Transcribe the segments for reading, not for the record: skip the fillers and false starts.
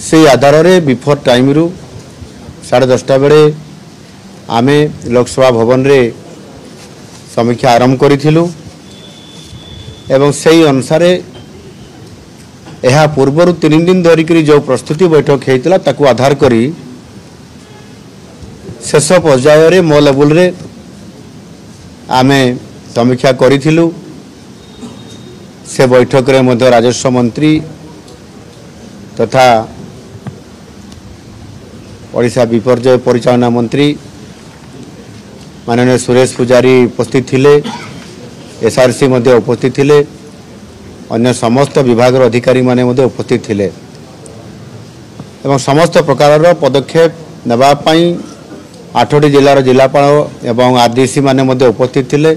से आधार में before time रु 10:30 बेले आमे लोकसभा भवन रे समीक्षा आरंभ करिथिलु एवं सही अनुसार यह पूर्वर 3 दिन धरिक जो प्रस्तुति बैठक होता ताकू आधार करी शेष पर्याय रे मो लेवल रे आमे समीक्षा करिथिलु। से बैठक रे मध्य राजस्व मंत्री तथा ओडिशा विपर्यय परिचालना मंत्री माननीय सुरेश पुजारी उपस्थित थिले, एसआरसी मध्य उपस्थित थिले, अन्य समस्त विभाग अधिकारी माने मध्य उपस्थित थिले एवं समस्त प्रकार पदक्षेप नेबा पई 8टी जिलार जिलापाल एवं आरडीसी माने मध्य उपस्थित थिले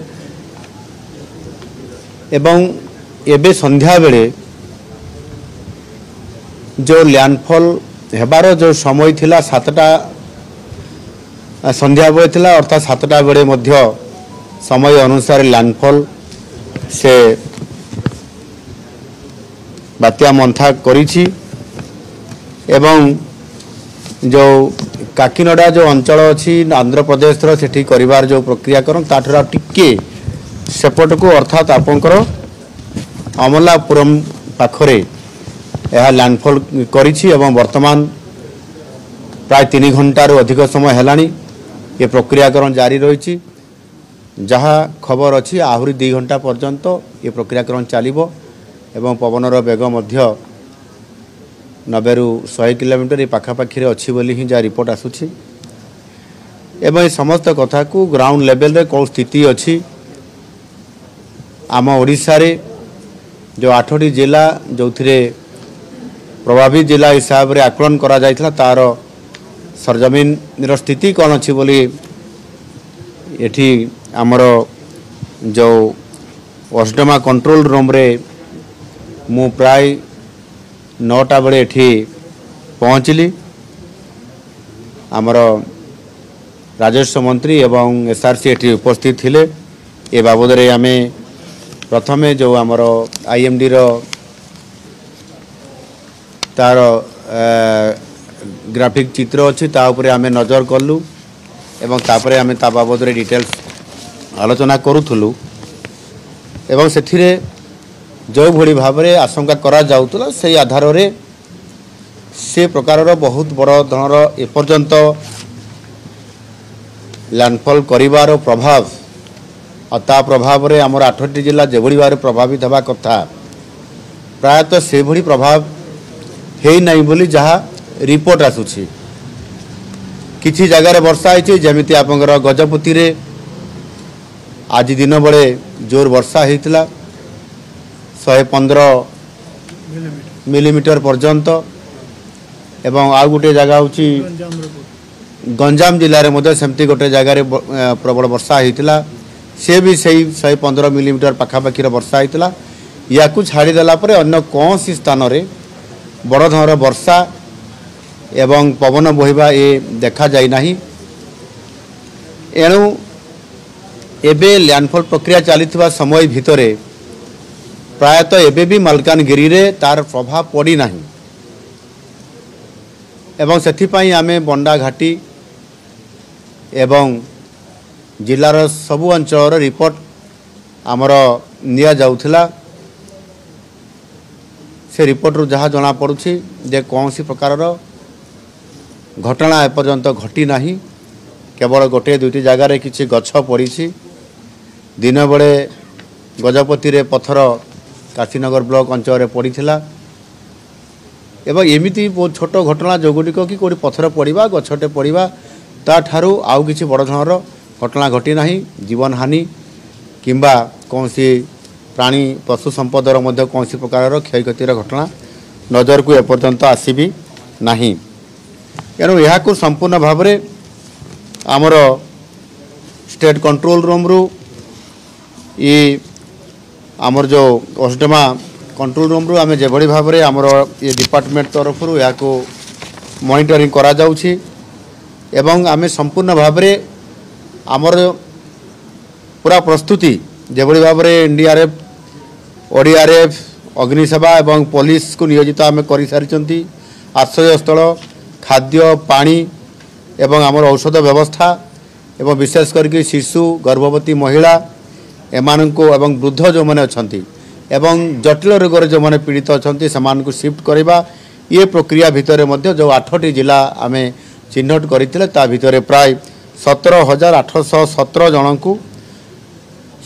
एवं एबे संध्या बेले जो लैंडफॉल हेबार जो समय थिला 7टा संध्या बेले थिला अर्थात 7टा बेले मध्य समय अनुसार लैंडफॉल से बात्या मंथा करिछि एवं जो काकीनडा जो अंचल अच्छी आंध्र प्रदेश सेठी करिवार जो प्रक्रियाकरण ताठरा टिके सेपट को अर्थात आपंकर अमलापुरम पाखरे यह लैंडफॉल करिछि एवं वर्तमान प्राय 3 घंटार अधिक समय हेलानी ये प्रक्रियाकरण जारी रही जहाँ खबर अच्छी आहरी 2 घंटा पर्यंत ये प्रक्रियाकरण चलिबो एवं पवनर बेग मध्य 90 ରୁ 100 किलोमीटर ये पाखापाखी अच्छी बोली ही जहाँ रिपोर्ट आसुछि एवं समस्त कथा को ग्राउंड लेवल रे कौन स्थिति अच्छी आम ओडिशा रे जो 8टी जिला जो प्रभावित जिला हिसाब रे आकलन करा जायथिला तार सरजमीन स्थिति कौन अच्छी बोली एठी आमर जो ओसडमा कंट्रोल रूम रे मु प्राय 9टा बेले एठी पहुँचली। आमर राजस्व मंत्री एवं एसआरसी एठी उपस्थित थिले ए बाबद रे आमे प्रथमे जो आमर आईएमडी रो तार ग्राफिक चित्र अच्छी ता उपरे आमे नजर कलु एवं तापरे आमे ता बाबद रे डिटेल्स आलोचना करूथुलु एवं सेथिरे जो भली भाव में आशंका करा जाउतला से आधार रे से प्रकार बहुत बड़ धनर एपर्यंत लैंडफॉल करिवार प्रभाव अता प्रभाव रे हमर 8टी जिला जेभली भाव प्रभावित हवा कथा प्रायतः से भली प्रभाव हे नहीं बोली जहाँ रिपोर्ट आसुछि। किछि जगार वर्षा होइछि जेमिति आपनकर गजपति रे आज दिन बड़े जोर वर्षा होइतिला 115 मिलीमीटर पर्यंत एवं आ गोटे जगह होची गंजाम जिले में मध्य सेमती गोटे जगार प्रबल वर्षा होइतिला से भी सही 115 मिलीमीटर पाखापाखी वर्षा होइतिला या छाड़ीदेला अन्य कौन सी स्थान रे बड़ धर वर्षा एवं पवन बहिबा ये देखा जाय नाही। एणु एबे लैंडफॉल प्रक्रिया चली समय भितरे प्रायतः एबे भी मालकानगिरी रे तार प्रभाव पड़ी नाही एवं सेथिपाई आमे बंडा घाटी एवं जिलार सबु अंचल रिपोर्ट आमर निया जाउथिला से रिपोर्ट रु जहाँ जना पड़ुछि जे कौन सी प्रकार घटना एपर्यंत घटी नाही केवल गोटे 2टी जगार किछि गछ पड़ी दिन बेले गजपति रे पत्थर काशीनगर ब्लॉक अंचल पड़ा एवं एमती बहुत छोट घटना जो गुड़िक कि कौटी पत्थर पड़ा गछटे पड़ा ताठारू आउ किछि बड़ धरर घटना घटी नाही जीवन हानि किंबा कौन सी प्राणी पशु संपदर मध्य कौन सी प्रकार क्षयक्षतिर घटना नजर को एपर्यंत आसीबी नाही। एणु यह संपूर्ण भाव में आमर स्टेट कंट्रोल रूम रु ये आमर जो ओसडमा कंट्रोल रूम रु आमे जेभली भाव में आमर ये डिपार्टमेंट तरफ या मॉनिटरिंग करा जाउछि एवं आमे संपूर्ण भाव में आमर पूरा प्रस्तुति जेभली भाव में एनडीआरएफ ओडीआरएफ अग्निसेवा एवं पुलिस को नियोजित आमे करि सारिचंती आश्रयस्थल खाद्य पानी एवं आमर औषध व्यवस्था एवं विशेष करके शिशु गर्भवती महिला एमानंको एवं वृद्ध जो मैंने अच्छा एवं जटिल रोग जो मैंने पीड़ित अच्छा से शिफ्ट करवा ये प्रक्रिया भितर जो 8टी जिला आम चिन्हट करते भितर प्राय 17,817 जन को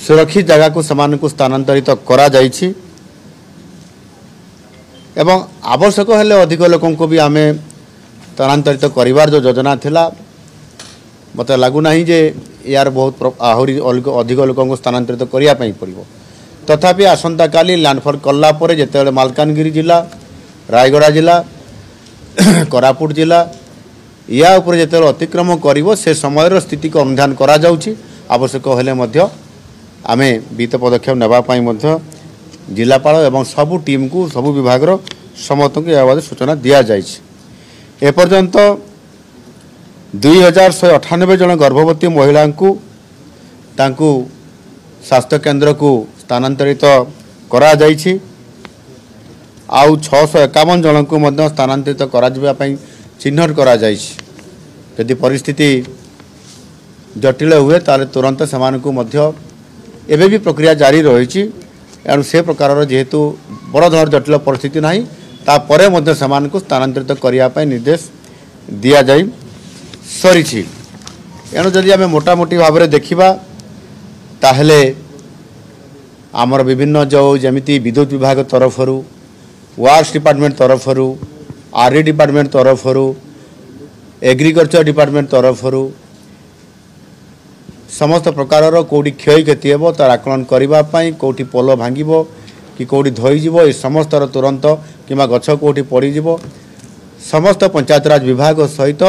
सुरक्षित जगह को समानकु स्थानांतरित करा जाइछि एवं आवश्यक हेले अधिक लोकों को भी आमे स्थानांतरित करिवार जो योजना थिला मते लागू नाही जे यार बहुत आहुरी अधिक लोकों को स्थानांतरित करिया पई पड़िबो तथापि आसंता काली लैंडफॉल कला परे जेतेबेले मालकानगिरी जिला रायगड़ा जिला कोरापुट जिला या ऊपर जेतेबेले अतिक्रम करिवो से समयर स्थिति को अनुधान करा जाउछि आवश्यक हेले मध्य आमे वित्त पदक्षेप नेबा पई मध्य जिलापाल एवं सबु टीम को सबु विभाग समस्त को यह सूचना दिया जाइए एपर्यंत 2198 जन गर्भवती महिला को तांकु स्वास्थ्य केंद्र को स्थानांतरित करा जाइछि आउ 651 जन को मध्य स्थानांतरित करा जिबा पई चिन्हट करा जाइछि यदि परिस्थिति जटिल हुए ताले तुरंत समान को मध्य एबे भी प्रक्रिया जारी रही एणु से प्रकार जेहेतु बड़ धर जटिल परिस्थिति ना तापर मध्य समान को स्थानांतरित करने निर्देश दि जाई सरी एणु जदि आम मोटामोटी भाव में देखा ताहले आमर विभिन्न जो जमिति विद्युत विभाग तरफ वार्स डिपार्टमेंट तरफ आरडी डिपार्टमेंट तरफ एग्रीकल्चर डिपार्टमेंट तरफ समस्त प्रकार कौटी क्षय क्षति हे तार आकलन करने कौटी पोल भांग कि कौटी धोईज समस्त तुरंत कि गछ कौटी पड़ज समस्त पंचायतराज विभाग सहित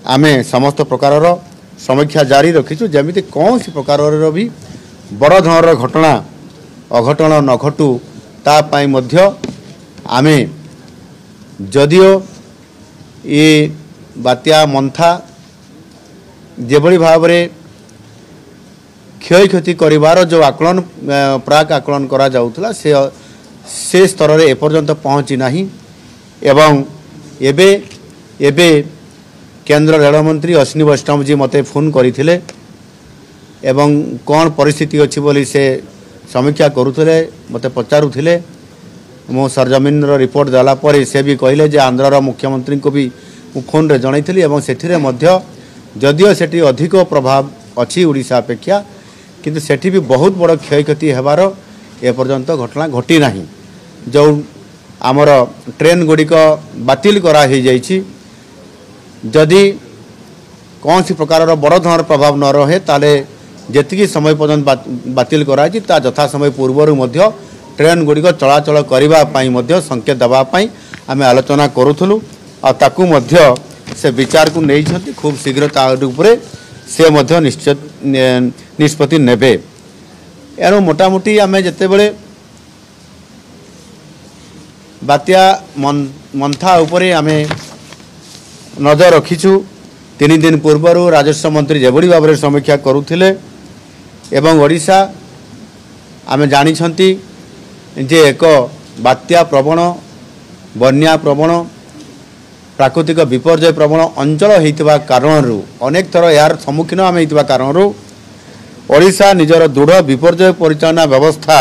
आमे समस्त प्रकार समीक्षा जारी रखीचु जमी कौन सी प्रकार भी बड़ धरर घटना अघटन न घटू तापाई मध्य आमे जदियो ये बात्या मंथा जेभली भाव में क्षय क्षति करिवार जो आकलन प्राक आकलन करा जाउथला से स्तर रे एपर्यंत पहुँची नाही एवं एबे एबे केंद्र रेल मंत्री अश्विनी वैष्णव जी मते फोन करथिले एवं कौन परिस्थिति अच्छी बोली से समीक्षा करुथिले मते पचारुथिले मो सरजमीन रिपोर्ट देला पर से भी कहले जे आंध्र मुख्यमंत्री को भी फोन रे जणाइथिली एवं सेठिरे मध्य जदिओ सेठी अधिक प्रभाव अच्छी ओडिशा अपेक्षा किंतु सेठी भी बहुत बड़ क्षय क्षति हेबार एपर्यंत घटना घटी नाही जो आमर ट्रेन गुड़िक बातिल करा ही जाइछि जदि कौन सी प्रकार बड़ धरन प्रभाव न रहे ताले जेतिकी समय पर्यंत बातिल कराई ता यथा समय पूर्वर मध्य ट्रेन गुड़िक चलाचल करने संकेत देवाई आम आलोचना करूँ आ ताकू मध्य से विचार को नहीं खूब शीघ्र तापर से मध्य निश्चित निष्पत्ति नेबे एणु मोटामोटी आम जिते बड़े बात्या मंथा उपरे आम नजर रखीचु 3 दिन पूर्वर राजस्व मंत्री जेभली भाव में समीक्षा करुथिले एवं ओडिशा आम जानी जे एक बात्या प्रवण बन्या प्रवण प्राकृतिक विपर्यय प्रवण अंचल होइतिबा कारणरू अनेक थर यार सम्मुखीन आम होइतिबा कारणरू ओडिशा निजर दृढ़ विपर्यय परिचालना व्यवस्था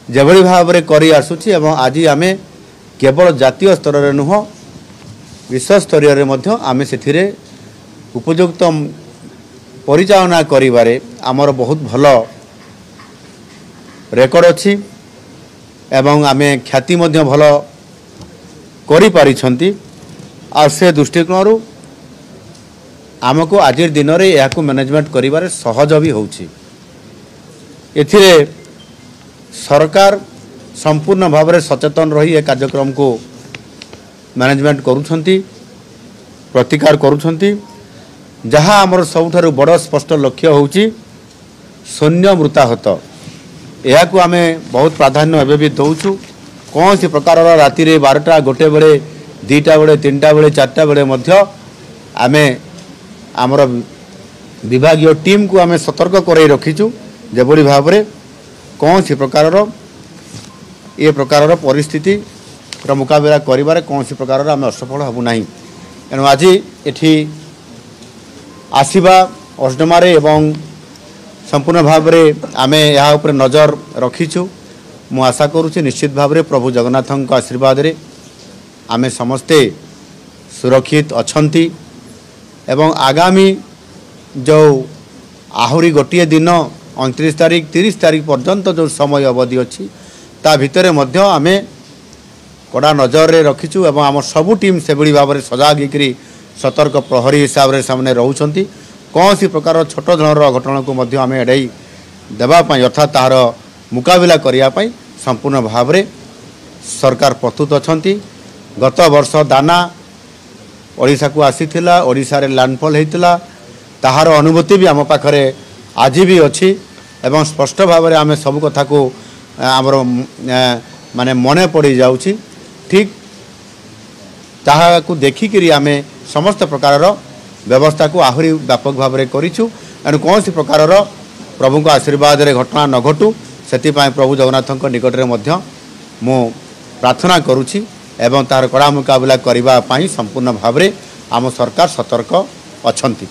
जेभली भाव में करी आसुछि एवं आज आम केवल जातीय स्तर में नुह विश्व स्तर में आम से उपयुक्त परिचालना करिबारे आमर बहुत भल रेकर्ड अच्छी एवं आम ख्याति मध्य भल करि पारिछंती आ से दृष्टिकोण आमको आज दिन में यह मैनेजमेंट करिबारे सहज भी होउछि एथिरे सरकार संपूर्ण भाव में सचेतन रही ए कार्यक्रम को मैनेजमेंट करुछंती प्रतिकार करुछंती जहाँ आमर सबुठारु बड़ स्पष्ट लक्ष्य होउछि शून्य मृताहत यह को आम बहुत प्राधान्य एवं भी दौचु कौन सी प्रकार राति 12टा गोटे बेले 2टा बेले 3टा बेले 4टा बेले आम आमर विभागीय टीम को आम सतर्क कराई रखीचु जेभली भाव में कौन सी प्रकार ये प्रकार परिस्थिति मुकाबला कर कौन प्रकार आम असफल हबू ना तेणु आज एठी आसवा अस्डमारे एवं संपूर्ण भाव में आम यहाँ नजर रखीचु मु आशा करुच्ची निश्चित भाव में प्रभु जगन्नाथ आशीर्वाद रे आमे समस्ते सुरक्षित अछंती एवं आगामी जो आहुरी गोटे दिन 29 तारीख 30 तारीख पर्यंत जो समय अवधि अच्छी ता भितर मध्य आमे कड़ा नजर रे रखीचु एवं आम सबू टीम से भाव में सजाग होकर सतर्क प्रहरी हिसाब से सामने रोचंती कौन सी प्रकार छोट धरण घटना को मध्य आमे एड़ाई देवाई अर्थात तार मुकाबला करने संपूर्ण भाव में सरकार प्रस्तुत अछंती। गत वर्ष दाना ओडिशा को आसीथिला ओडिशा रे लैंडफॉल होता ताहार अनुभूति भी आम पाखरे आज भी अच्छी एवं स्पष्ट भाव में आम सब कथा को आमर माने मने पड़ जाउछि ठीक ताहा को देखिकी आम समस्त प्रकार व्यवस्था को आहुरी व्यापक भाव में करिछु एणु कौन सी प्रकार प्रभु को आशीर्वाद रे घटना न घटू से प्रभु जगन्नाथ निकट में मु प्रार्थना करुछि एवं तार कड़ा मुकाबला करने संपूर्ण भाव में आम सरकार सतर्क अछंती।